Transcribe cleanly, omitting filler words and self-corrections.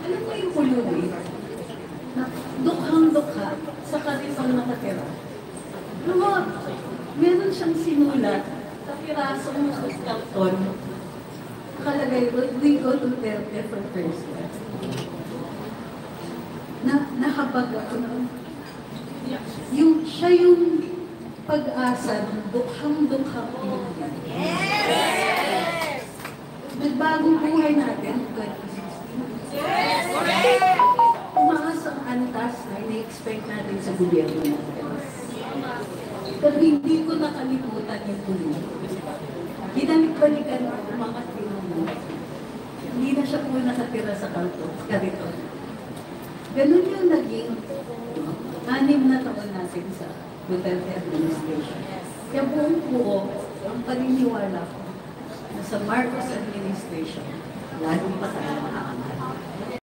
Alam mo yung pulubi, na dukhang-dukha sa karipang nakatira. Pero meron siyang sinulat sa pirasong karton. Nakalagay, Rodrigo Duterte for president. Nakapag ako noon. Siya yung pag-asa ng dukhang-dukha ko. Yes! Nagbagong buhay natin, 2016. Yes! Umakas ang antas na ina-expect natin sa gobyerno natin. Pero hindi ko nakalimutan yung tuloy. Binalik-balikan ako, umakas din mo. Hindi na siya po nakatira sa kariton. Ganun yung naging 6 na taon natin sa Duterte administration. Kaya buong-buo, ang paniniwala ko na sa Marcos administration, lalo pa tayo makakamal.